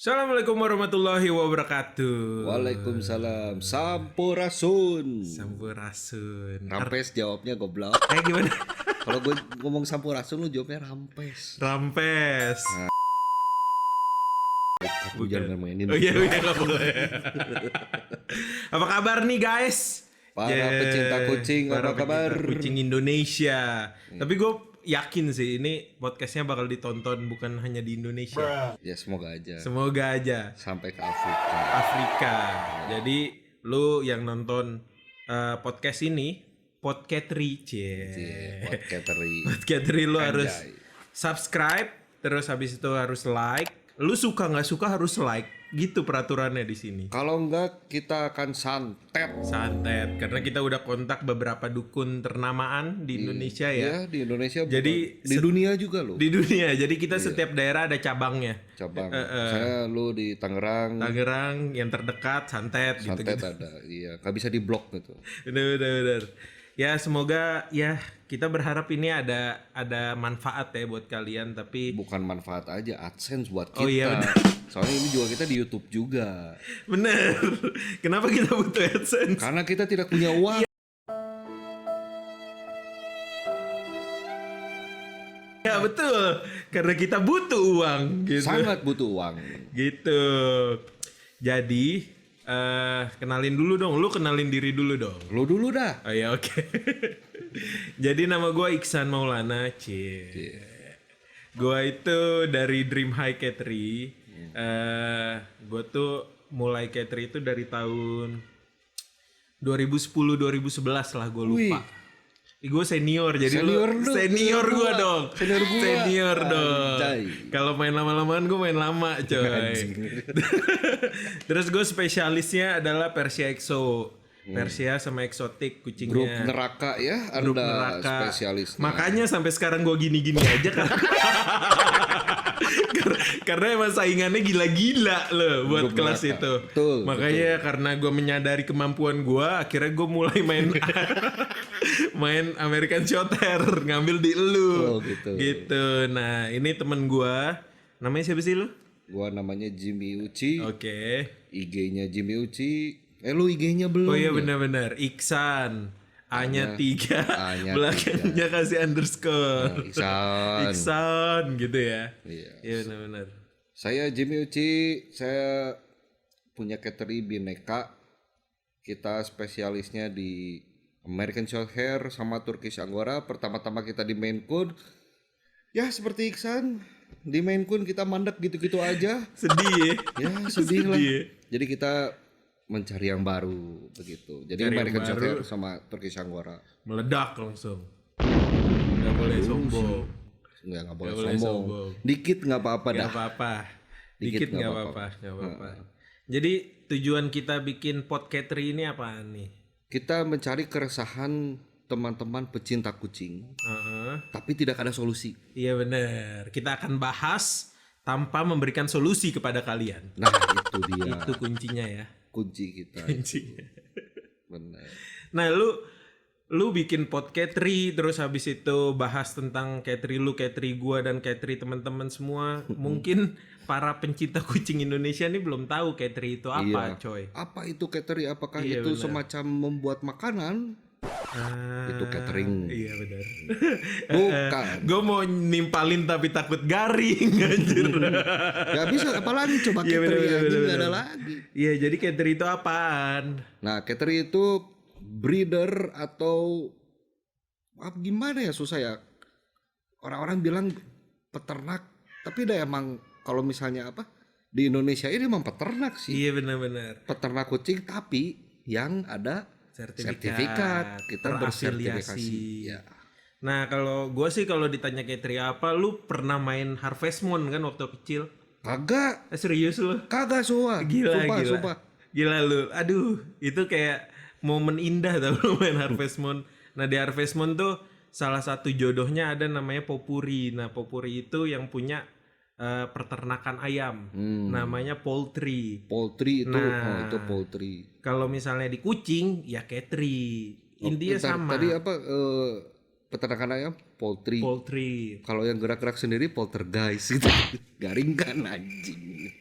Assalamualaikum warahmatullahi wabarakatuh. Waalaikumsalam. Sampurasun. Sampurasun. Rampes jawabnya goblok. Gimana? Kalau gue ngomong sampurasun lu jawabnya rampes. Rampes. Aku jangan mainin. Oh iya gak boleh. Apa kabar nih guys? Para pecinta kucing, para apa kabar? pecinta kucing Indonesia. Tapi gue yakin sih ini podcastnya bakal ditonton bukan hanya di Indonesia. Ya semoga aja. Semoga aja. Sampai ke Afrika. Afrika. Jadi lu yang nonton podcast ini, Podcatry, Podcatry lu harus subscribe, terus habis itu harus like. Lu suka nggak suka harus like, gitu peraturannya di sini. Kalau enggak kita akan santet. Santet, karena kita udah kontak beberapa dukun ternamaan di Indonesia ya. Iya di Indonesia. Jadi di dunia juga loh. Di dunia, jadi kita setiap daerah ada cabangnya. Cabang. Saya lu di Tangerang. Tangerang yang terdekat santet gitu. Santet ada, iya. Gak bisa di blok gitu. Bener. Ya semoga ya kita berharap ini ada manfaat ya buat kalian, tapi bukan manfaat aja, AdSense buat kita. Oh iya bener. Soalnya ini juga kita di YouTube juga. Bener. Kenapa kita butuh AdSense? Karena kita tidak punya uang. Ya betul. Karena kita butuh uang gitu. Sangat butuh uang. Gitu. Jadi kenalin dulu dong. Lu kenalin diri dulu dong. Lu dulu dah. Oh ya oke. Jadi nama gue Iksan Maulana. Gue itu dari Dream High Catering. Gue tuh mulai catering itu dari tahun 2010-2011 lah, gue lupa. Gue senior, jadi senior gue dong. Senior dong. Kalau main lama-lamaan gue main lama coy. Terus gue spesialisnya adalah Persia Exo. Persia sama eksotik kucingnya. Grup neraka ya, Grup Anda neraka. spesialisnya. Makanya sampai sekarang gue gini-gini aja kan. Karena emang saingannya gila-gila loh buat Grup kelas neraka. itu. Betul, Makanya karena gue menyadari kemampuan gue, akhirnya gue mulai main American Shorter, ngambil di elu. Oh, gitu. Gitu. Nah ini temen gue, namanya siapa sih lu? Gua namanya Jimmy Uci. Oke. IG-nya Jimmy Uci. Lu IG-nya belum? Oh iya ya? benar-benar. Iksan. A-nya 3, A-nya belakangnya kasih underscore. Iksan gitu ya. Iya benar-benar. Saya Jimmy Uci, saya punya catering Bineka. Kita spesialisnya di American Shorthair sama Turkish Angora. Pertama-tama kita di Maine Coon. Ya seperti Iksan, di Maine Coon kita mandek gitu-gitu aja. Sedih ya? Ya sedih lah. Jadi kita mencari yang baru begitu. Jadi Cari American Shorthair sama Turkish Angora. Meledak langsung. Gak boleh sombong. Nggak boleh sombong. Dikit nggak apa-apa dah. Gak apa-apa. Dikit gak apa-apa. Jadi tujuan kita bikin Podcatry ini apaan nih? Kita mencari keresahan teman-teman pecinta kucing. Tapi tidak ada solusi. Iya benar. Kita akan bahas tanpa memberikan solusi kepada kalian. Nah itu dia. Itu kuncinya ya. Kunci kita. Kuncinya. Benar. Nah lu bikin Podcatry, terus habis itu bahas tentang catering lu, catering gua dan catering teman-teman semua. Mungkin para pencinta kucing Indonesia nih belum tahu catering itu apa, coy. Apa itu catering? Apakah Iya, itu benar. semacam membuat makanan? Itu catering. Iya benar. Bukan. Gue mau nimpalin tapi takut garing anjir. Gak bisa. Apalagi coba Iya, catering benar, aja benar, nggak ada benar. lagi. Iya jadi catering itu apaan? Nah catering itu breeder atau gimana ya, susah ya. Orang-orang bilang peternak, tapi dah emang kalau misalnya di Indonesia ini emang peternak sih. Iya benar-benar. Peternak kucing tapi yang ada sertifikat. Kita bersertifikasi. Ya. Nah kalau gue sih kalau ditanya catering apa, lu pernah main Harvest Moon kan waktu kecil? Kagak. Serius lu? Kagak semua. Gila. Gila lu. Aduh, itu kayak momen indah tau lu main Harvest Moon. Nah, di Harvest Moon tuh salah satu jodohnya ada namanya Popuri. Nah, Popuri itu yang punya peternakan ayam. Namanya poultry. Poultry itu Nah, itu poultry. Kalau misalnya di kucing ya catering. Intinya sama. Tadi peternakan ayam poultry. Poultry. Kalau yang gerak-gerak sendiri poltergeist itu. Garing kan anjing.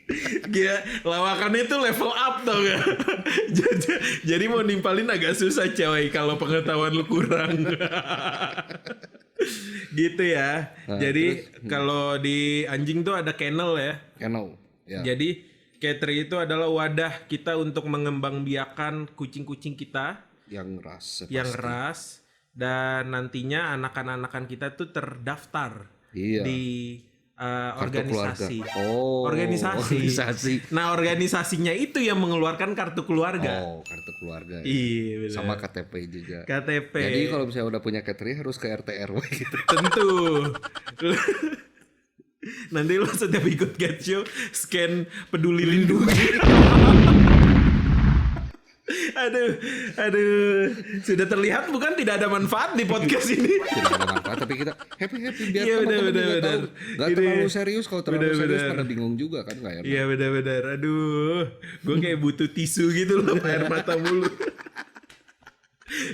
Gila, lawakannya itu level up tau gak? Jadi mau nimpalin agak susah coy kalau pengetahuan lu kurang. Gitu ya. Nah, Jadi kalau di anjing tuh ada kennel ya. Kennel. Ya. Jadi cattery itu adalah wadah kita untuk mengembangbiakan kucing-kucing kita Yang ras. yang ras, dan nantinya anakan-anakan kita tuh terdaftar Iya. di organisasi. Oh, organisasi. Nah, organisasinya itu yang mengeluarkan kartu keluarga. Oh, kartu keluarga. Ya. Iya, benar. Sama KTP juga. KTP. Jadi kalau misalnya udah punya catering harus ke RT RW gitu. Tentu. Nanti lo setiap ikut get show scan peduli lindungi. Aduh, sudah terlihat bukan tidak ada manfaat di podcast ini. Tidak ada manfaat, tapi kita happy biar Iya, teman-teman juga benar. tahu. Gak terlalu serius, kalau terlalu serius pada bingung juga kan nggak enak. Iya benar. Aduh, gue kayak butuh tisu gitu loh, air mata mulu.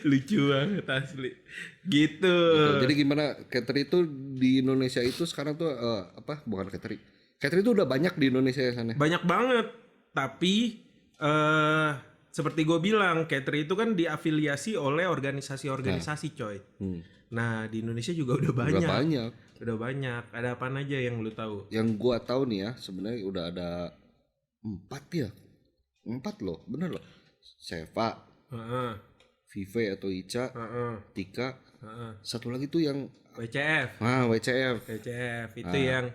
Lucu banget asli. Gitu. Jadi gimana catering itu di Indonesia itu sekarang tuh bukan catering. Catering itu udah banyak di Indonesia ya sana. Banyak banget. Tapi seperti gue bilang, catering itu kan diafiliasi oleh organisasi-organisasi, coy. Nah, di Indonesia juga udah banyak. Udah banyak. Ada apa aja yang lu tahu? Yang gua tahu nih ya, sebenarnya udah ada 4 loh, bener loh. Seva, Vive atau Ica, Tika, satu lagi tuh yang WCF. WCF. WCF itu yang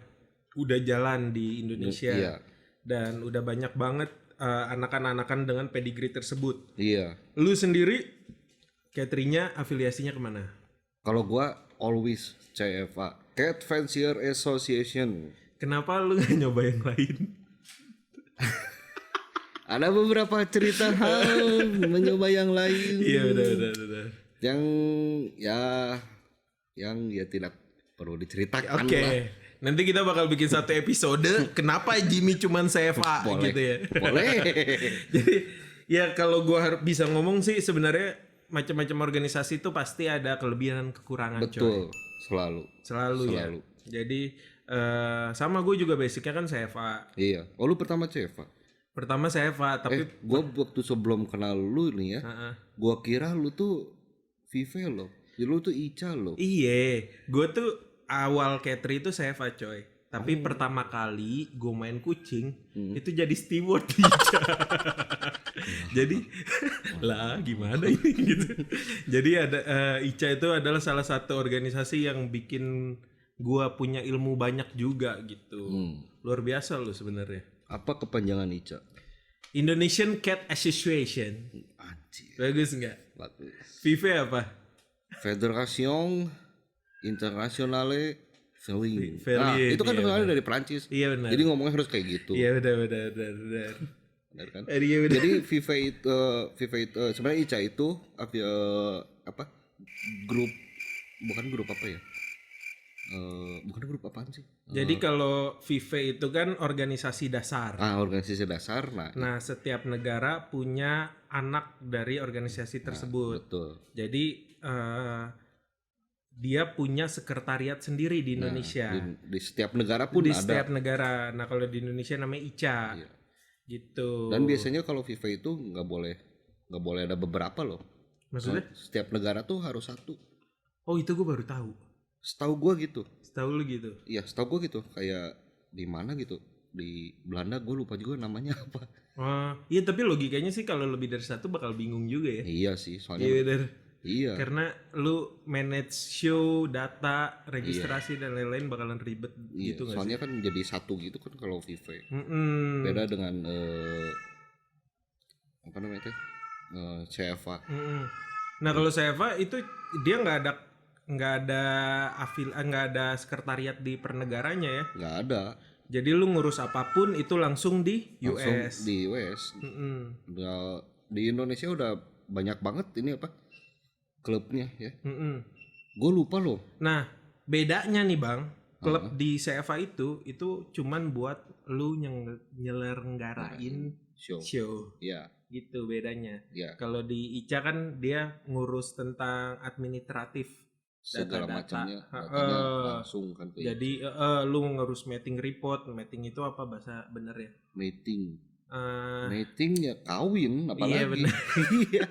udah jalan di Indonesia. Iya. Dan udah banyak banget anakan-anakan dengan pedigree tersebut. Iya. Lu sendiri cateringnya afiliasinya kemana? Kalau gua always CFA, Cat Fancier Association. Kenapa lu gak nyoba yang lain? Ada beberapa cerita mencoba yang lain. Iya benar. Yang ya tidak perlu diceritakan. Oke. Lah. Nanti kita bakal bikin satu episode kenapa Jimmy cuman CFA gitu ya. Boleh. Jadi ya kalau gua bisa ngomong sih sebenarnya macam-macam organisasi itu pasti ada kelebihan dan kekurangan. Betul, coy. Selalu ya. Selalu. Jadi sama gue juga basicnya kan CFA. Iya. Oh lu pertama CFA? Pertama CFA tapi gue waktu sebelum kenal lu nih ya, gue kira lu tuh Vive loh. Jadi lu tuh Ica loh. Iya, gue tuh awal catering itu CFA coy. Tapi pertama kali gue main kucing itu jadi steward di Ica. Jadi lah gimana ini gitu. Jadi ada Ica itu adalah salah satu organisasi yang bikin gue punya ilmu banyak juga gitu. Luar biasa loh sebenarnya. Apa kepanjangan Ica? Indonesian Cat Association. Anjir. Bagus nggak? Bagus. Vive apa? Federation Internationale Feline. Feline, itu kan iya, terkenal dari Prancis. Iya benar. Jadi ngomongnya harus kayak gitu. Iya benar. Benar kan? Iya, benar. Jadi Vive itu sebenarnya Ica itu grup, bukan grup apa ya? Bukan grup apaan sih? Jadi kalau Vive itu kan organisasi dasar. Organisasi dasar. Nah, setiap negara punya anak dari organisasi tersebut. Betul. Jadi dia punya sekretariat sendiri di Indonesia. Di setiap negara pun di ada. Setiap negara. Nah, kalau di Indonesia namanya ICA. Iya. Gitu. Dan biasanya kalau Vive itu nggak boleh ada beberapa loh. Maksudnya? Setiap negara tuh harus satu. Oh, itu gue baru tahu. Setahu gue gitu. Setahu lu gitu? Iya, setahu gue gitu. Kayak di mana gitu. Di Belanda gue lupa juga namanya apa. Iya, tapi logikanya sih kalau lebih dari satu bakal bingung juga ya. Iya sih, soalnya. Iya, bener. Iya. Karena lu manage show, data, registrasi dan lain-lain bakalan ribet gitu nggak sih? Soalnya kan jadi satu gitu kan kalau Vive. Beda dengan apa namanya itu? CFA. Nah, kalau CFA itu dia nggak ada sekretariat di pernegaranya ya? Nggak ada. Jadi lu ngurus apapun itu langsung di US. Di US. Di Indonesia udah banyak banget ini klubnya ya. Gue lupa loh. Nah, bedanya nih Bang, klub di CFA itu cuman buat lu nyelenggarain show. Iya. Gitu bedanya. Iya. Kalau di ICA kan dia ngurus tentang administratif segala data-data. macamnya datanya langsung kan kayak Jadi lu ngurus mating report. Mating itu apa bahasa bener ya? mating. Eh, Mating ya kawin apalagi. Iya bener. Iya.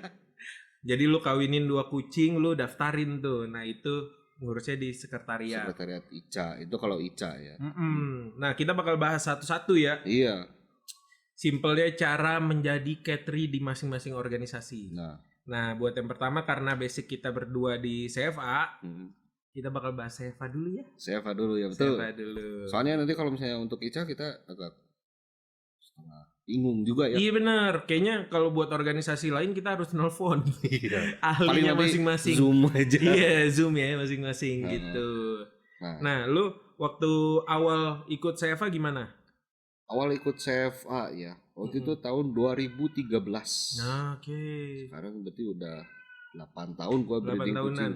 Jadi lu kawinin 2 kucing, lu daftarin tuh. Nah itu ngurusnya di sekretariat. Sekretariat ICA itu kalau ICA ya. Nah kita bakal bahas satu-satu ya. Iya. Simpelnya cara menjadi catering di masing-masing organisasi. Nah buat yang pertama karena basic kita berdua di CFA, kita bakal bahas CFA dulu ya. CFA dulu ya betul. CFA dulu. Soalnya nanti kalau misalnya untuk ICA kita agak bingung juga ya. Iya benar. Kayaknya kalau buat organisasi lain kita harus nelfon. Iya. Ahlinya masing-masing. Zoom aja. Iya, Zoom ya masing-masing gitu. Nah, lu waktu awal ikut CFA gimana? Awal ikut CFA ya. Waktu itu tahun 2013. Nah, oke. Sekarang berarti udah 8 tahun gua breeding kucing.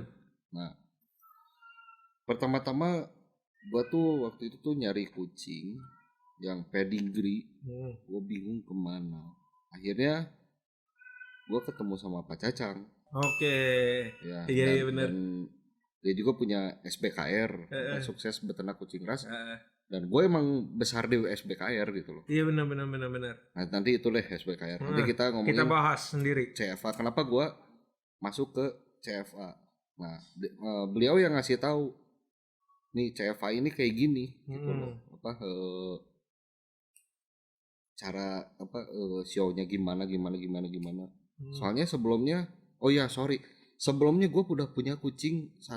Nah, pertama-tama gua tuh waktu itu tuh nyari kucing yang pedigree, gue bingung kemana. Akhirnya gue ketemu sama Pak Cacang. Oke. Ya, iya benar. Dan dia juga punya SBKR, sukses beternak kucing ras. Dan gue emang besar di SBKR gitu loh. Iya benar. Nah, nanti itu deh SBKR. Nanti kita ngomongin. Kita bahas sendiri. CFA. Kenapa gue masuk ke CFA? Nah, beliau yang ngasih tahu nih CFA ini kayak gini, gitu loh. Cara show-nya gimana. Soalnya sebelumnya sebelumnya gue udah punya kucing 3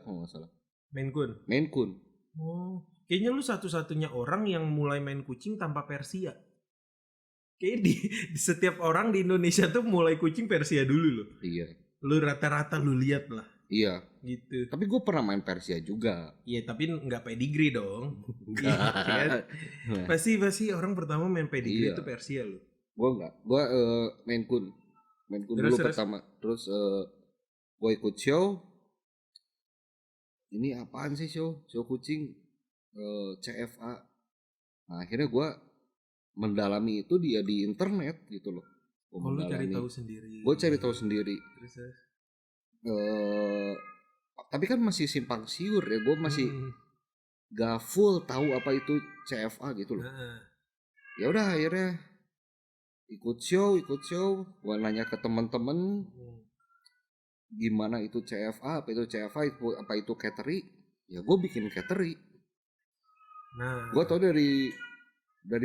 kalau nggak salah. Maine Coon. Oh, kayaknya lu satu-satunya orang yang mulai main kucing tanpa Persia. Kayak di setiap orang di Indonesia tuh mulai kucing Persia dulu loh. Iya. Lu rata-rata lu lihat lah. Iya. Gitu. Tapi gue pernah main Persia juga. Iya, tapi nggak pedigree dong. Kan? Pasti orang pertama main pedigree itu Persia loh. Gue enggak. Gue Maine Coon dulu pertama. Terus gue ikut show. Ini apaan sih show kucing CFA. Nah, akhirnya gue mendalami itu dia di internet gitu loh. Lu cari tahu sendiri. Gue cari tahu sendiri. Terus. Tapi kan masih simpang siur ya, gue masih gak full tahu apa itu CFA gitu loh. Ya udah akhirnya ikut show, gue nanya ke teman-teman gimana itu CFA, apa itu CFA, apa itu catering, ya gue bikin catering. Nah, gue tau dari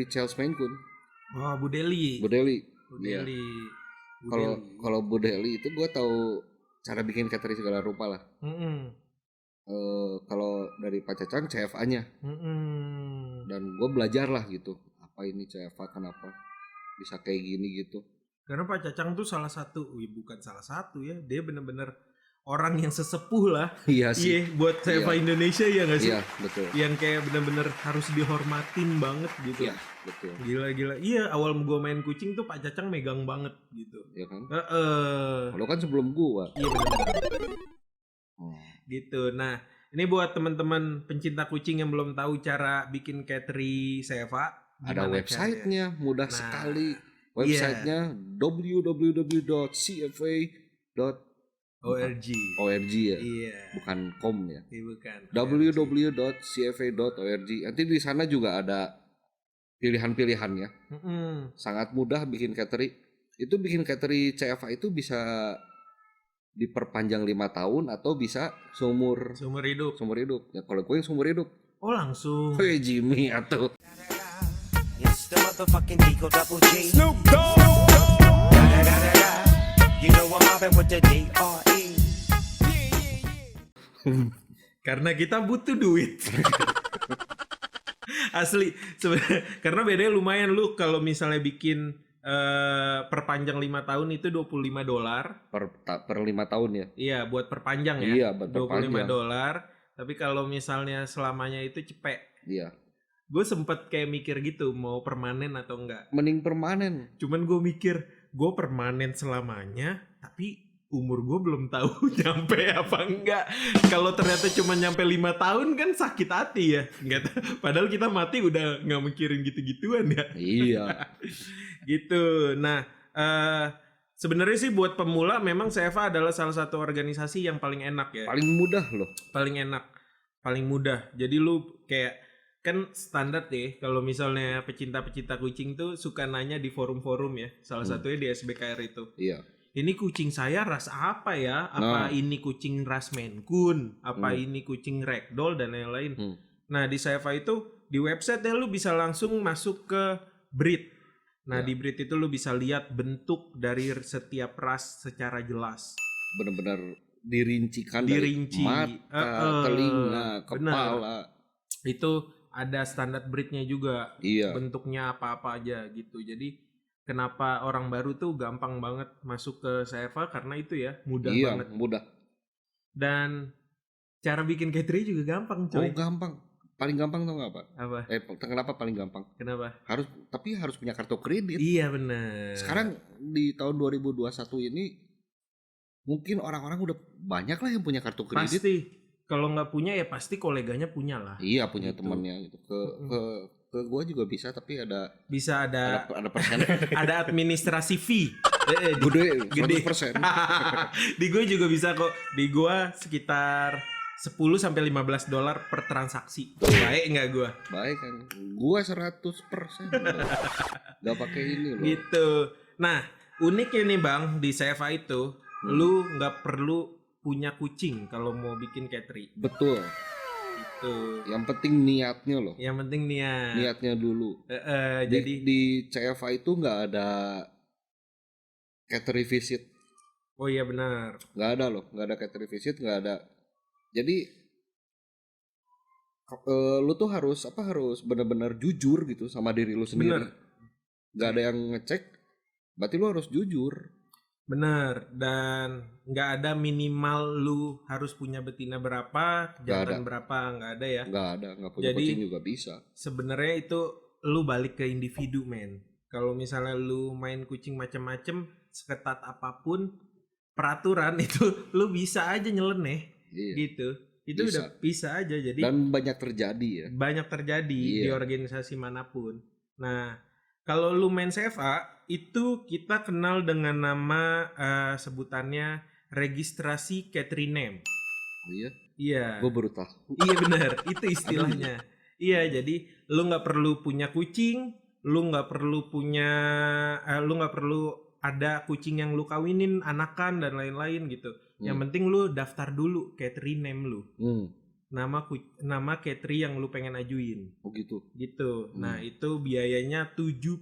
Charles Maine Coon. Oh, Bu Deli. Iya. Kalau Bu Deli itu gue tahu cara bikin catering segala rupa lah. Kalau dari Pak Cacang CFA-nya. Dan gue belajar lah gitu. Apa ini CFA, kenapa bisa kayak gini gitu. Karena Pak Cacang tuh bukan salah satu ya. Dia bener-bener orang yang sesepuh lah. Iya sih. Iya, buat CFA Indonesia ya nggak sih? Iya, betul. Yang kayak bener-bener harus dihormatin banget gitu. Iya, betul. Gila. Iya, awal gue main kucing tuh Pak Cacang megang banget gitu. Iya kan? Lo kan sebelum gua. Iya bener. Gitu. Nah, ini buat teman-teman pencinta kucing yang belum tahu cara bikin catering CFA. Ada websitenya, mudah sekali. Websitenya www.cfa.org ya. Iya. Bukan com ya. Iya, bukan. www.cfa.org. Nanti di sana juga ada pilihan-pilihannya. Sangat mudah bikin catering. Itu bikin catering CFA itu bisa diperpanjang 5 tahun atau bisa seumur hidup. Ya kalau gue yang seumur hidup. Oh, langsung. Jimmy atuh. The motherfucking Digo Double G. Snoop Dogg. You know I'm mobbing with the D.R.E. Karena kita butuh duit. Asli sebenarnya, karena bedanya lumayan. Lu kalau misalnya bikin perpanjang 5 tahun itu $25 per 5 tahun ya. Iya, buat perpanjang ya. Iya, buat perpanjang. $25. Tapi kalau misalnya selamanya itu cepet. Iya. Gue sempet kayak mikir gitu, mau permanen atau enggak. Mending permanen. Cuman gue mikir, gue permanen selamanya, tapi umur gue belum tahu nyampe apa enggak. Kalau ternyata cuma nyampe 5 tahun kan sakit hati ya. Padahal kita mati udah gak mikirin gitu-gituan ya. Iya. Gitu. Nah, Sebenarnya sih buat pemula memang CFA adalah salah satu organisasi yang paling enak ya. Paling mudah loh. Paling enak, paling mudah. Jadi lu kayak kan standar deh kalau misalnya pecinta-pecinta kucing tuh suka nanya di forum-forum ya. Salah satunya di SBKR itu. Iya. Ini kucing saya ras apa ya? Apa ini kucing ras Maine Coon? Apa ini kucing Ragdoll dan lain-lain? Nah, di CFA itu di website lu bisa langsung masuk ke breed. Nah, di breed itu lu bisa lihat bentuk dari setiap ras secara jelas. Benar-benar dirincikan Dirinci. dari mata, telinga, kepala. Itu ada standar breednya juga. Iya. Bentuknya apa-apa aja gitu. Jadi kenapa orang baru tuh gampang banget masuk ke CFA karena itu ya, mudah banget. Iya, mudah. Dan cara bikin catering juga gampang, coy. Oh, gampang. Paling gampang tau gak, Pak? Apa? Kenapa paling gampang? Kenapa? Tapi harus punya kartu kredit. Iya benar. Sekarang di tahun 2021 ini mungkin orang-orang udah banyak lah yang punya kartu kredit. Pasti. Kalau nggak punya ya pasti koleganya punya lah. Iya, punya temannya gitu. Ke gua juga bisa, tapi ada persen. Ada administrasi fee. Gede. Gede. 100%. Di gue juga bisa kok. Di gue sekitar $10 sampai $15 per transaksi. Baik nggak gue? Baik kan. Gua 100%. Gak pakai ini loh. Gitu. Nah, uniknya nih Bang, di CFA itu lu nggak perlu punya kucing kalau mau bikin catering. Betul. Gitu. Yang penting niatnya loh. Yang penting niat. Niatnya dulu. Jadi di CFA itu nggak ada catering visit. oh iya benar. Nggak ada loh, nggak ada catering visit, nggak ada. Jadi lu tuh harus benar-benar jujur gitu sama diri lu sendiri. Bener. Nggak ada yang ngecek, berarti lu harus jujur. Bener, dan nggak ada minimal lu harus punya betina berapa, jantan berapa, nggak ada ya. Nggak punya Jadi, kucing juga bisa. Sebenarnya itu lu balik ke individu men. Kalau misalnya lu main kucing macem-macem, seketat apapun peraturan itu lu bisa aja nyeleneh. Iya. Gitu. Itu Bisa. udah bisa aja. Jadi Dan banyak terjadi ya. banyak terjadi Iya. di organisasi manapun. Nah, kalau lu main CFA itu kita kenal dengan nama sebutannya registrasi catering name. Oh iya? Iya. Gue baru tahu. Iya benar, itu istilahnya. Iya, jadi lu nggak perlu punya kucing, lu nggak perlu ada kucing yang lu kawinin, anakan dan lain-lain gitu. Yang penting lu daftar dulu catering name lu. Nama catering yang lu pengen ajuin. Oh gitu. Gitu. Nah, itu biayanya $75.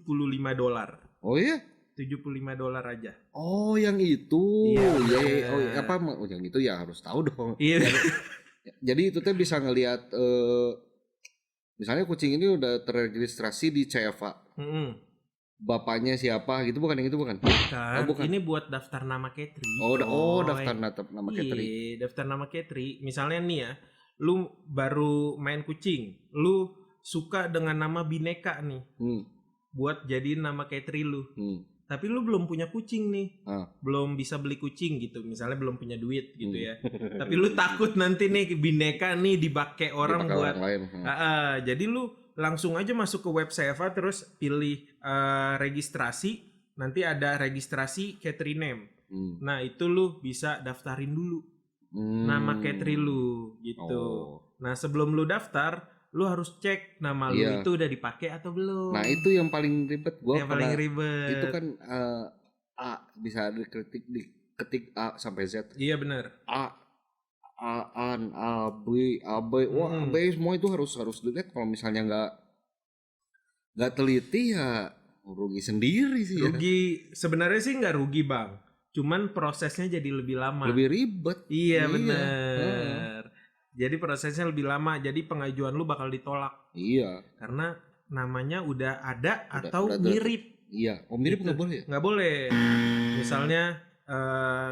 Oh iya? $75 aja. Oh yang itu. Iya, Ya, oh apa? Oh yang itu ya harus tahu dong. Iya. Jadi itu tuh bisa ngelihat misalnya kucing ini udah terregistrasi di CFA. Bapaknya siapa gitu, bukan yang itu bukan? Bukan. Ini buat daftar nama catering. Daftar nama catering. Iya, daftar nama catering. Misalnya nih ya, lu baru main kucing, lu suka dengan nama bineka nih. Buat jadiin nama catering lu. Tapi lu belum punya kucing nih. Belum bisa beli kucing gitu. Misalnya belum punya duit gitu ya. Tapi lu takut nanti nih bineka nih dipakai orang buat orang lain. Jadi lu langsung aja masuk ke web CFA terus pilih registrasi. Nanti ada registrasi catering name. Nah, itu lu bisa daftarin dulu nama catering lu gitu. Nah, sebelum lu daftar, lu harus cek nama lu itu udah dipakai atau belum. Nah, itu yang paling ribet. Ribet. Itu kan A bisa diketik A sampai Z. Iya benar. A, B. Wah, B semua itu harus dilihat. Kalau misalnya nggak teliti ya rugi sendiri sih. Rugi sebenarnya sih nggak rugi Bang. Cuman prosesnya jadi lebih lama. Lebih ribet. Iya benar. Jadi prosesnya lebih lama. Jadi pengajuan lu bakal ditolak. Iya. Karena namanya udah ada atau mirip. Iya. Oh mirip nggak boleh ya? Nggak boleh. Misalnya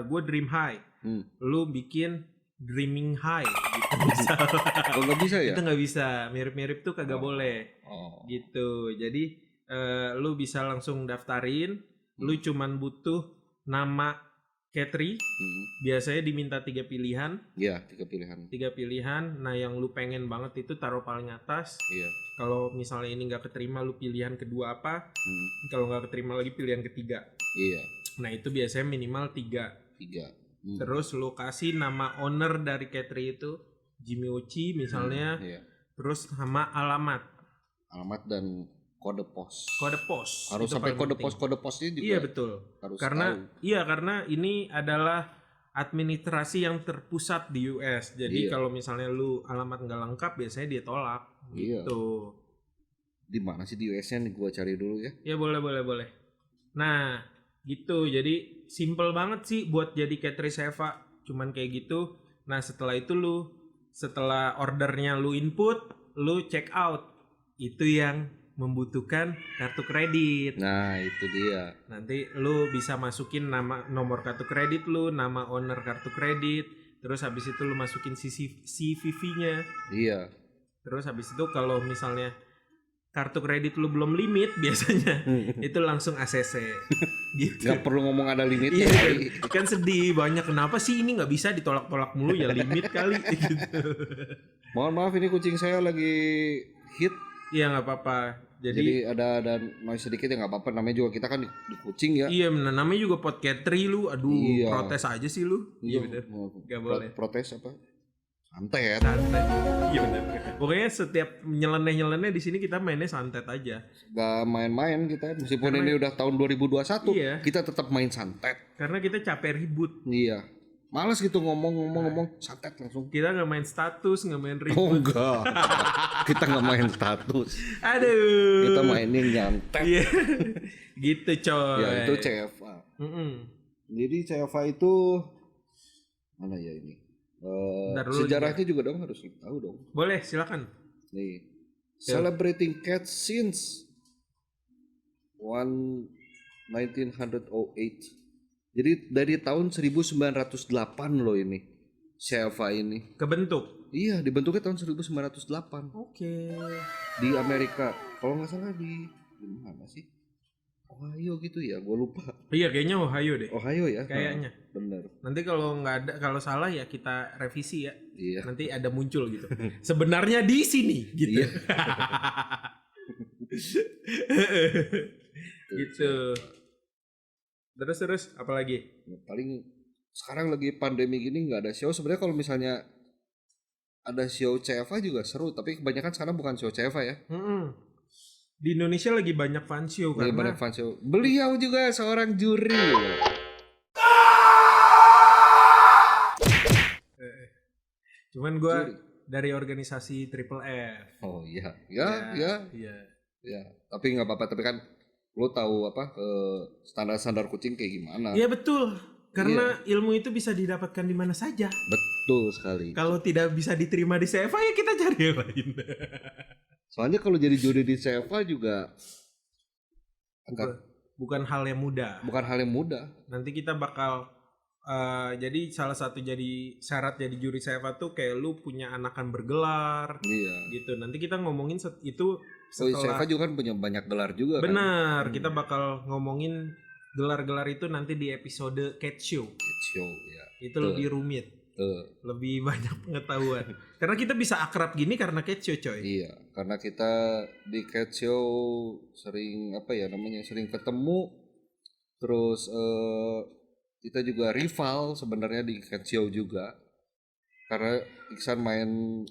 gue Dream High. Lu bikin Dreaming High gitu misalnya. Oh nggak bisa ya? Itu nggak bisa. Mirip-mirip tuh kagak boleh. Gitu. Jadi lu bisa langsung daftarin. Lu cuman butuh nama catering. Biasanya diminta 3 pilihan. Iya, 3 pilihan. 3 pilihan. Nah, yang lu pengen banget itu taruh paling atas. Iya. Kalau misalnya ini nggak keterima, lu pilihan kedua apa? Kalau nggak keterima lagi pilihan ketiga. Iya. Nah itu biasanya minimal 3. Terus lu kasih nama owner dari Catri itu, Jimmy Uchi misalnya. Iya. Terus sama alamat Dan kode pos. Harus itu sampai paling penting. kode posnya juga. Iya betul. Harus Karena ini adalah administrasi yang terpusat di US. Jadi kalau misalnya lu alamat nggak lengkap biasanya dia tolak. Iya. Gitu. Di mana sih di US-nya nih, gua cari dulu ya. Ya boleh. Nah, gitu. Jadi simple banget sih buat jadi Catri Seva. Cuman kayak gitu. Nah, setelah ordernya lu input, lu check out. Itu yang membutuhkan kartu kredit. Nah, itu dia. Nanti lu bisa masukin nomor kartu kredit lu, nama owner kartu kredit, terus habis itu lu masukin CVV-nya. Iya. Terus habis itu kalau misalnya kartu kredit lu belum limit biasanya itu langsung ACC. Gitu. Gak perlu ngomong ada limitnya. Iya, kan sedih banyak, kenapa sih ini nggak bisa ditolak-tolak mulu, ya limit kali gitu. Mohon maaf, ini kucing saya lagi hit. Iya nggak apa-apa. Jadi ada noise sedikit ya, nggak apa-apa, namanya juga kita kan di kucing ya. Iya, namanya juga pot Catri lu. Aduh, Iya. protes aja sih lu. Iya bener. Gak boleh. Protes apa? Santet. Iya bener. Pokoknya setiap nyeleneh di sini kita mainnya santet aja. Gak main-main kita, meskipun ini udah tahun 2021, Iya. kita tetap main santet. Karena kita capek ribut. Iya. Males gitu ngomong santet langsung. Kita nggak main status, nggak main ribut. Oh enggak. Kita nggak main status. Aduh. Kita mainin nyantet. Iya. Gitu coy. Ya itu CFA. Jadi CFA itu mana ya ini? Bentar dulu Sejarahnya juga dong, harus tahu dong. Boleh, silakan. Nih, celebrating cats since 1908. Jadi dari tahun 1908 loh ini CFA ini. Kebentuk. Iya, dibentuknya tahun 1908 Oke. di Amerika. Kalau nggak salah di mana sih? Ohio gitu ya, gue lupa. Iya, kayaknya Ohio deh. Ohio ya? Kayaknya. Bener. Nanti kalau nggak ada, kalau salah ya kita revisi ya. Iya. Nanti ada muncul gitu. Sebenarnya di sini gitu. Iya. Gitu. Terus apa lagi? Paling sekarang lagi pandemi gini nggak ada show. Sebenarnya kalau misalnya ada show CFA juga seru, tapi kebanyakan sekarang bukan show CFA ya. Di Indonesia lagi banyak fan show Lagi karena banyak fan show. Beliau juga seorang juri. cuman gue dari organisasi Triple F. Oh iya, Iya. ya. Tapi nggak apa-apa. Tapi kan lo tahu apa standar-standar kucing kayak gimana? Iya betul. Karena ilmu itu bisa didapatkan di mana saja. Betul sekali. Kalau tidak bisa diterima di CFA ya kita cari yang lain. Soalnya kalau jadi juri di CFA juga bukan hal yang mudah. Bukan hal yang mudah. Nanti kita bakal jadi salah satu jadi syarat jadi juri CFA tuh kayak lu punya anakan bergelar. Iya. Gitu. Nanti kita ngomongin itu setelah CFA juga kan punya banyak gelar juga. Benar, kita bakal ngomongin gelar-gelar itu nanti di episode Cat Show. Cat Show ya. Itu lebih rumit. Lebih banyak pengetahuan. Karena kita bisa akrab gini karena Cat Show, coy. Iya, karena kita di Cat Show sering sering ketemu. Terus kita juga rival sebenarnya di Cat Show juga. Karena Iksan main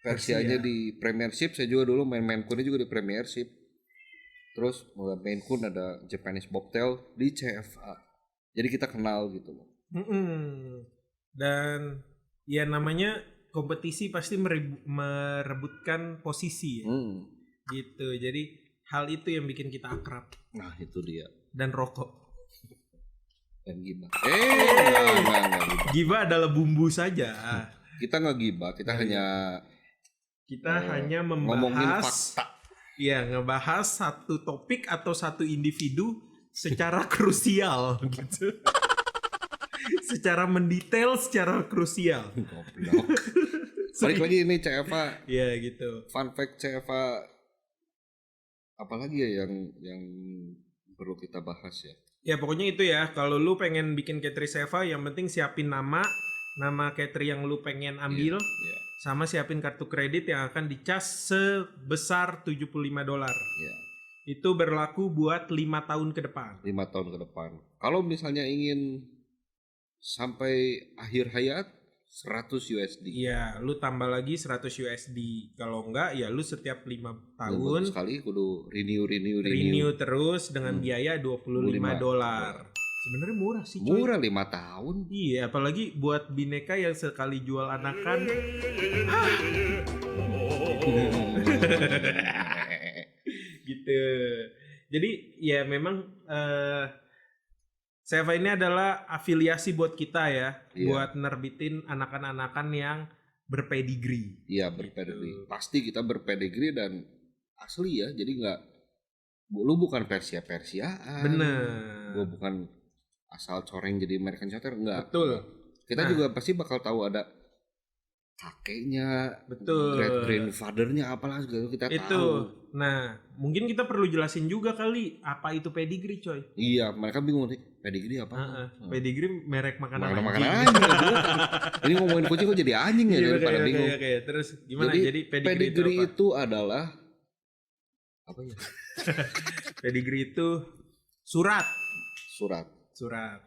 Persianya di Premiership, saya juga dulu main Maine Coon juga di Premiership. Terus Maine Coon ada Japanese Bobtail di CFA. Jadi kita kenal gitu loh. Dan ya namanya kompetisi pasti merebutkan posisi ya. Gitu. Jadi hal itu yang bikin kita akrab. Nah, itu dia. Dan rokok. Dan gibah. Enggak. Gibah adalah bumbu saja. Kita nggak gibah, kita hanya ngomongin fakta. Iya, ngebahas satu topik atau satu individu secara krusial gitu. Secara mendetail, secara krusial. Balik lagi ini CFA. Iya gitu. Fun fact CFA apalagi ya yang perlu kita bahas ya. Ya pokoknya itu ya. Kalau lu pengen bikin Catri CFA, yang penting siapin nama Catri yang lu pengen ambil. Iya. Sama siapin kartu kredit yang akan dicas sebesar $75. Iya. Itu berlaku buat 5 tahun ke depan. 5 tahun ke depan. Kalau misalnya ingin sampai akhir hayat 100 USD. Iya, lu tambah lagi 100 USD. Kalau enggak ya lu setiap 5 Tahun tahun sekali kudu renew terus dengan biaya $25. Sebenarnya murah sih, coy. Murah 5 tahun. Iya, apalagi buat bineka yang sekali jual anakan. Gitu. Jadi ya memang Seva ini adalah afiliasi buat kita ya, Iya. buat nerbitin anakan-anakan yang berpedigree. Iya, berpedigree. Pasti kita berpedigree dan asli ya. Jadi nggak, lu bukan Persia-Persiaan. Bener. Gue bukan asal coreng jadi American Shorthair, enggak. Betul. Kita Nah. juga pasti bakal tahu ada kakeknya, Betul. great grandfathernya apalah segala kita Itu. tahu. Nah, mungkin kita perlu jelasin juga kali apa itu pedigree, coy. Iya, mereka bingung nih, pedigree apa? Pedigree merek makanan Makanan anjing. anjing. Ini ngomongin kucing kok jadi anjing ya Iya, daripada oke, bingung. oke. Terus gimana? Jadi, Jadi pedigree, pedigree itu apa? itu adalah apa ya? Pedigree itu surat.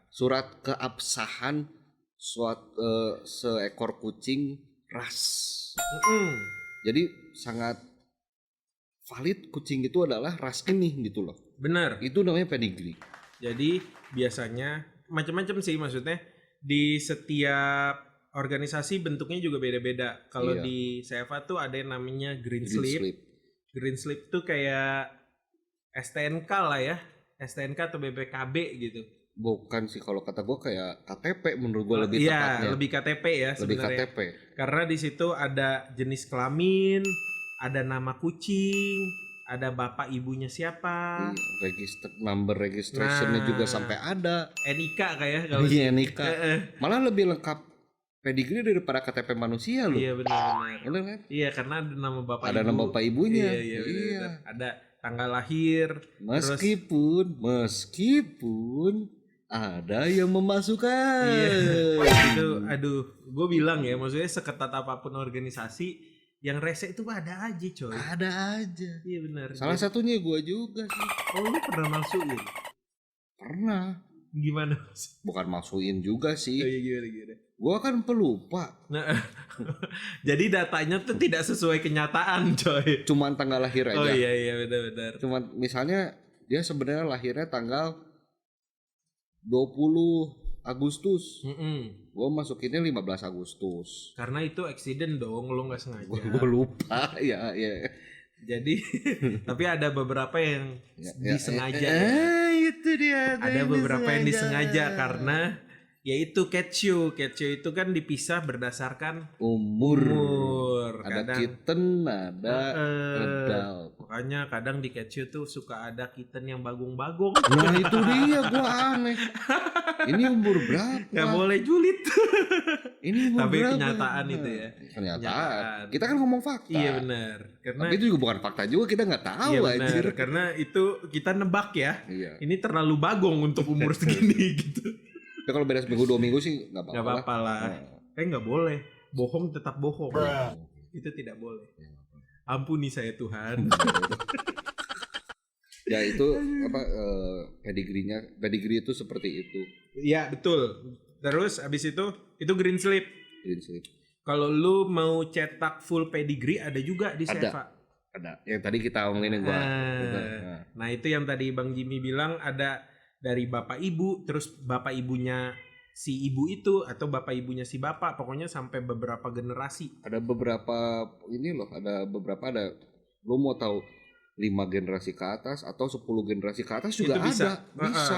Surat keabsahan seekor kucing ras. Jadi sangat valid kucing itu adalah ras ini gitu loh. Benar. Itu namanya pedigree. Jadi biasanya macam-macam sih, maksudnya di setiap organisasi bentuknya juga beda-beda. Kalau Iya. di Seva tuh ada yang namanya green Green slip. slip. Green slip tuh kayak STNK lah ya. STNK atau BPKB gitu. Bukan sih, kalau kata gue kayak KTP menurut gue lebih Iya, tepatnya. lebih KTP ya Lebih sebenarnya. KTP. Karena di situ ada jenis kelamin, ada nama kucing, ada bapak ibunya siapa, Number registrationnya Nah. juga sampai ada. NIK kayak kalau Iya, nikah. Eh, Malah lebih lengkap pedigree daripada KTP manusia loh. Iya benar-benar. Bener kan? Iya, karena ada nama bapak Ada ibu. nama bapak ibunya. Iya, iya, Iya. benar. Ada tanggal lahir. Meskipun ada yang memasukkan. Iya. Itu, aduh, gue bilang ya, maksudnya seketat apapun organisasi, yang rese itu ada aja, coy. Ada aja. Iya benar. Salah satunya gue juga sih. Oh, lu pernah masukin? Pernah. Gimana? Bukan masukin juga Oh, sih. iya, gimana? Gue kan pelupa. Nah, jadi datanya tuh tidak sesuai kenyataan, coy. Cuman tanggal lahir aja. Oh iya benar-benar. Cuman misalnya dia sebenarnya lahirnya tanggal 20 Agustus. Gue masukinnya 15 Agustus. Karena itu accident dong, lo nggak sengaja. Gue lupa ya. Jadi tapi ada beberapa yang disengaja. Itu dia. Ada beberapa yang disengaja karena yaitu Ketchu itu kan dipisah berdasarkan umur. Ada Kadang kitten, ada adult. makanya kadang di Ketchu tuh suka ada kitten yang bagong-bagong. Nah itu dia, gue aneh. Ini umur berapa? Nggak boleh julid. Ini umur Tapi berapa? kenyataan itu ya. Kenyataan. Kita kan ngomong fakta. Iya benar. Karena Tapi itu juga bukan fakta juga, kita nggak tahu iya anjir. benar. Karena itu kita nebak ya. Iya. Ini terlalu bagong untuk umur segini gitu. Ya kalau beda seminggu 2 minggu sih nggak apa-apa. Nggak apa-apa lah. Nggak boleh. Bohong tetap bohong. Nah. Itu tidak boleh. Ampuni saya Tuhan. Ya itu apa pedigree itu seperti itu. Iya betul. Terus abis itu green slip. Green slip. Kalau lu mau cetak full pedigree ada juga di Ada. Seva. Ada. Yang tadi kita omongin gua. Nah itu yang tadi Bang Jimmy bilang ada dari bapak ibu, terus bapak ibunya si ibu itu atau bapak ibunya si bapak, pokoknya sampai beberapa generasi. Ada beberapa ini loh, ada lu mau tahu 5 generasi ke atas atau 10 generasi ke atas juga Itu bisa. ada. Bisa.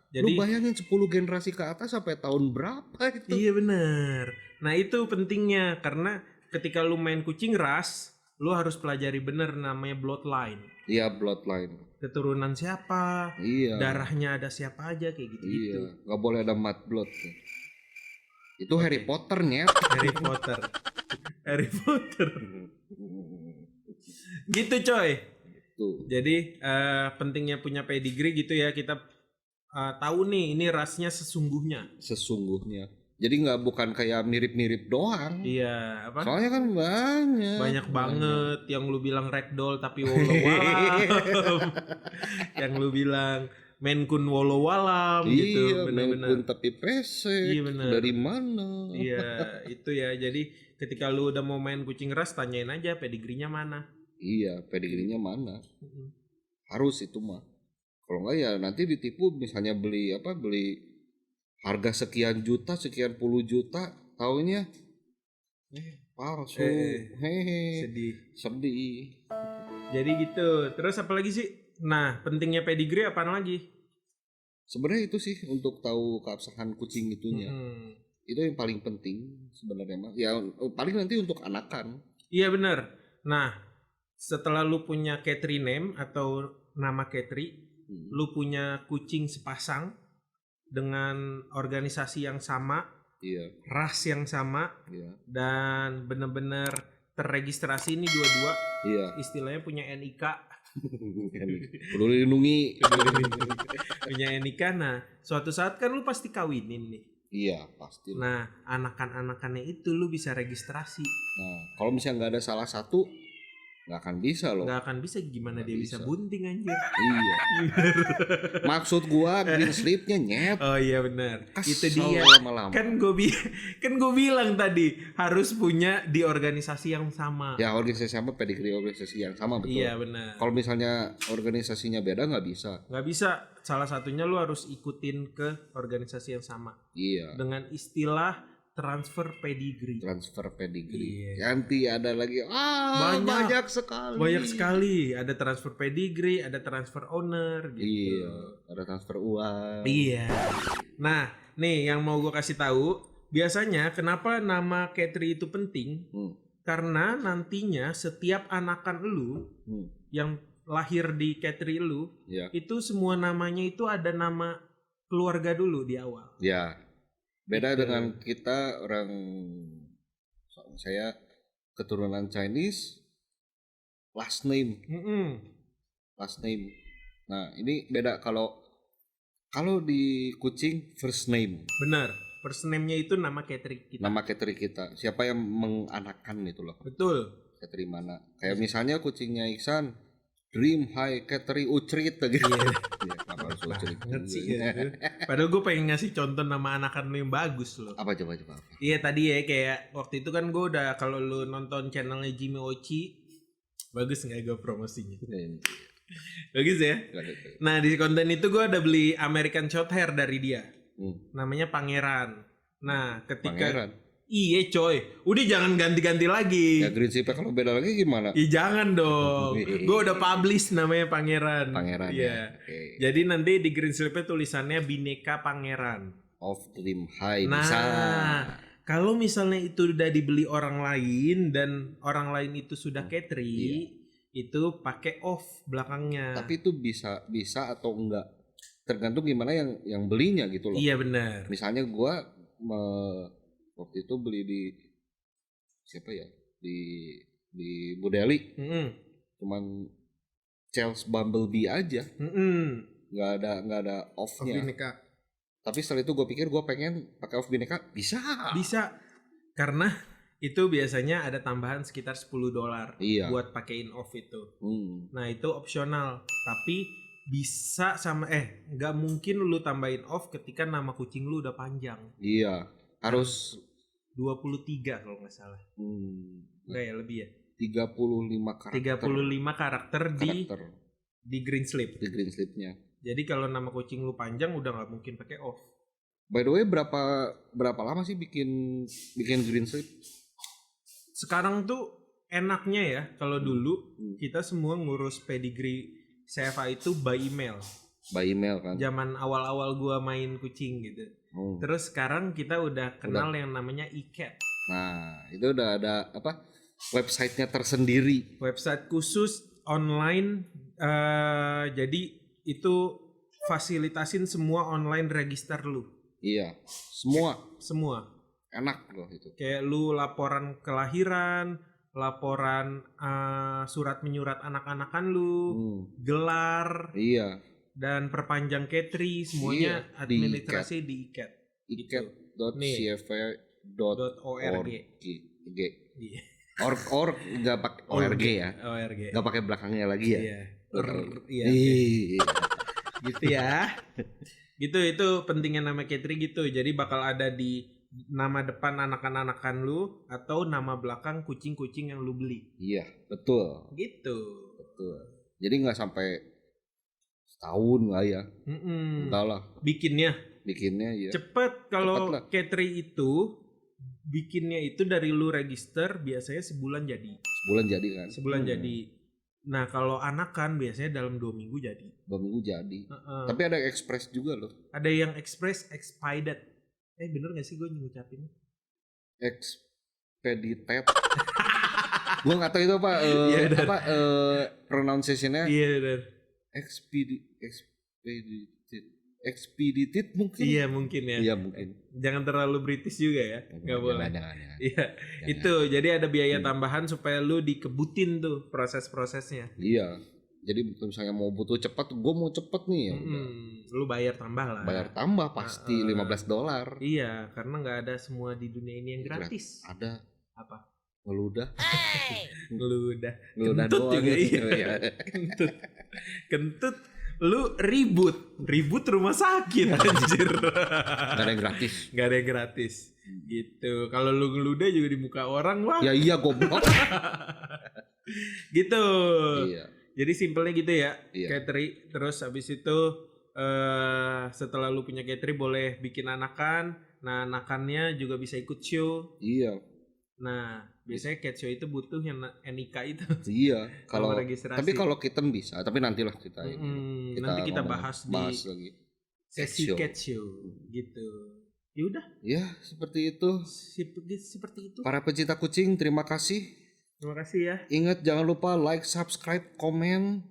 Jadi Lu bayangin 10 generasi ke atas sampai tahun berapa itu? iya benar. Nah itu pentingnya karena ketika lu main kucing ras, lu harus pelajari bener namanya bloodline. Iya, bloodline. Keturunan siapa, Iya. darahnya ada siapa aja kayak gitu. Iya, nggak boleh ada mud blood. Itu Harry Potternya. Harry Potter. Harry Potter. Gitu coy. Tuh. Jadi pentingnya punya pedigree gitu ya, kita tahu nih ini rasnya sesungguhnya. Jadi bukan kayak mirip-mirip doang. Iya, apa? Soalnya kan Banyak banget yang lu bilang ragdoll tapi walau-walau. Yang lu bilang Maine Coon Wolowalam gitu, Iya, benar-benar. Maine Coon tapi pesek. Iya, benar. Dari mana? Iya, itu ya. Jadi ketika lu udah mau main kucing ras, tanyain aja pedigrinya mana. Iya, pedigrinya mana? Mm-mm. Harus itu mah. Kalau enggak ya nanti ditipu, misalnya beli harga sekian juta, sekian puluh juta, taunya palsu. Hehe. Sedih. Jadi gitu. Terus apa lagi sih? Nah, pentingnya pedigree apaan lagi? Sebenarnya itu sih untuk tahu keabsahan kucing itunya. Hmm. Itu yang paling penting sebenarnya mah. Ya paling nanti untuk anakan. Iya benar. Nah, setelah lu punya Catry name atau nama Catry, lu punya kucing sepasang dengan organisasi yang sama, Iya. ras yang sama, Iya. dan bener-bener terregistrasi ini dua-dua. Iya. Istilahnya punya NIK. Perlu dilindungi. Punya NIK. Nah, suatu saat kan lu pasti kawinin nih. Iya, pasti. Nah, anakan-anakannya itu lu bisa registrasi. Nah, kalau misalnya nggak ada salah satu, nggak akan bisa loh. Nggak akan bisa, gimana Nggak dia bisa bisa. bunting anjir. Iya. Maksud gua green slipnya nyet. Oh iya benar. Itu Kesel dia. lama-lama. Kan gue bilang tadi harus punya di organisasi yang sama. Ya organisasi sama, pedigree organisasi yang sama, betul. Iya benar. Kalau misalnya organisasinya beda nggak bisa. Nggak bisa. Salah satunya lu harus ikutin ke organisasi yang sama Iya. dengan istilah transfer pedigree. Transfer pedigree. Iya. Nanti ada lagi. Banyak sekali. Banyak sekali. Ada transfer pedigree, ada transfer owner gitu. Iya. Ada transfer uang. Iya. Nah, nih yang mau gue kasih tahu, biasanya kenapa nama Catry itu penting? Karena nantinya setiap anakan lu yang lahir di Catry lu, Ya. itu semua namanya itu ada nama keluarga dulu di awal. Ya. Beda dengan kita orang, saya keturunan Chinese, last name. Last name. Nah, ini beda kalau di kucing first name. Benar. First name-nya itu nama Catry kita. Nama Catry kita. Siapa yang menganakkan itu loh. Betul. Catry mana? Kayak misalnya kucingnya Iksan, Dream High Catry Ucrit gitu. Iya, kenapa harus Ucrit? Banget sih ya. Padahal gue pengen ngasih contoh nama anakan lu yang bagus loh. Apa coba? Iya tadi ya, kayak waktu itu kan gue udah, kalau lu nonton channelnya Jimmy Ochi, bagus nggak gue promosinya? Bagus ya. Nah di konten itu gue ada beli American Shorthair dari dia. Namanya Pangeran. Nah ketika Pangeran. Iya coy, udah jangan ganti-ganti lagi. Ya green slip kalau beda lagi gimana? Ih jangan dong. Gue udah publish namanya Pangeran. Pangeran ya. Okay. Jadi nanti di green slip-nya tulisannya Bineka Pangeran. Of Dream High Nah, bisa. kalau misalnya itu udah dibeli orang lain dan orang lain itu sudah Catry, itu pakai off belakangnya. Tapi itu bisa atau enggak? Tergantung gimana yang belinya gitu loh. Iya benar. Misalnya gua waktu itu beli di siapa ya? Di Budeli. Cuman Charles Bumblebee aja. Nggak ada off-nya. Bineka. Tapi setelah itu gue pikir gue pengen pakai off Bineka. Bisa. Karena itu biasanya ada tambahan sekitar $10 buat pakein off itu. Nah itu opsional. Tapi bisa nggak mungkin lu tambahin off ketika nama kucing lu udah panjang. Iya. Harus 23 kalau nggak salah. Enggak ya, lebih ya? 35 karakter di green slip. Di green slipnya. Jadi kalau nama kucing lu panjang udah nggak mungkin pakai off. By the way, berapa lama sih bikin green slip? Sekarang tuh enaknya ya, kalau dulu kita semua ngurus pedigree CFA itu by email. By email kan. Zaman awal-awal gua main kucing gitu. Terus sekarang kita udah kenal yang namanya iCat. Nah, itu udah ada websitenya tersendiri. Website khusus online. Jadi itu fasilitasin semua online register lu. Iya, semua. Enak loh itu. Kayak lu laporan kelahiran, laporan surat menyurat anak-anakan lu, gelar. Iya. Dan perpanjang Catry, semuanya administrasi di iCat. iCat.cfa.org. Org nggak pakai ORG ya. Nggak pakai belakangnya lagi ya. Iya. Gitu ya. Gitu itu pentingnya nama catering gitu. Jadi bakal ada di nama depan anakan-anakan lu atau nama belakang kucing-kucing yang lu beli. Iya, betul. Gitu. Betul. Jadi nggak sampai setahun lah ya. Enggak lah. Bikinnya Ya. cepet. Kalau Cepet lah. catering itu bikinnya itu dari lu register biasanya sebulan jadi. Sebulan jadi kan. Sebulan jadi. Nah kalau anakan biasanya dalam 2 minggu jadi. 2 minggu jadi. Tapi ada express juga loh. Ada yang express expired. Bener gak sih gue ngucapin? Expedited. Gue nggak tahu itu apa. Pronunciation-nya. Iya bener. Expedited mungkin. Iya mungkin ya. Iya mungkin. Jangan terlalu British juga ya. Nggak boleh. Jangan. Iya. Itu jadi ada biaya tambahan supaya lu dikebutin tuh proses-prosesnya. Iya. Jadi misalnya mau butuh cepat, gue mau cepet nih ya. Lu bayar tambah lah. Bayar tambah pasti $15. Iya, karena nggak ada semua di dunia ini yang gratis. Ada. Apa? Ngeludah. Ngeludah. Ngeludah Kentut doang. juga iya. Kentut. Lu ribut rumah sakit anjir. Gak ada yang gratis. Gak ada yang gratis. Gitu. Kalau lu ngeludah juga di muka orang, wah. Ya iya goblok. Gitu. Iya. Jadi simpelnya gitu ya, Iya. catering. Terus habis itu setelah lu punya catering boleh bikin anakan. Nah anakannya juga bisa ikut show. Iya. Nah biasanya cat show itu butuh yang NIK itu. Iya. Kalau registrasi. tapi kalau kitten bisa, tapi nantilah kita. Nanti kita bahas di lagi. sesi cat show gitu. Ya udah. Ya seperti itu. Seperti itu. Para pecinta kucing, terima kasih. Terima kasih ya. Ingat jangan lupa like, subscribe, komen.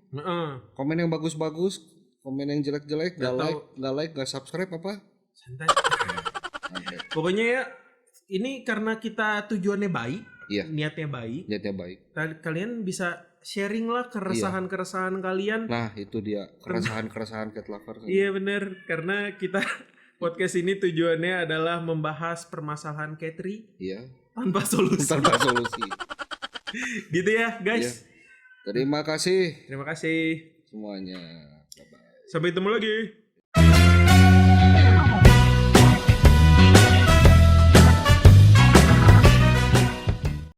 Komen yang bagus-bagus, komen yang jelek-jelek, gak subscribe apa? Santai. Pokoknya ya, ini karena kita tujuannya baik, niatnya baik. Kalian bisa sharing lah keresahan-keresahan kalian. Nah itu dia, keresahan cat lover. Iya bener, karena kita podcast ini tujuannya adalah membahas permasalahan catering. Iya. Tanpa solusi. Gitu ya guys. Iya. Terima kasih semuanya. Bye-bye. Sampai ketemu lagi.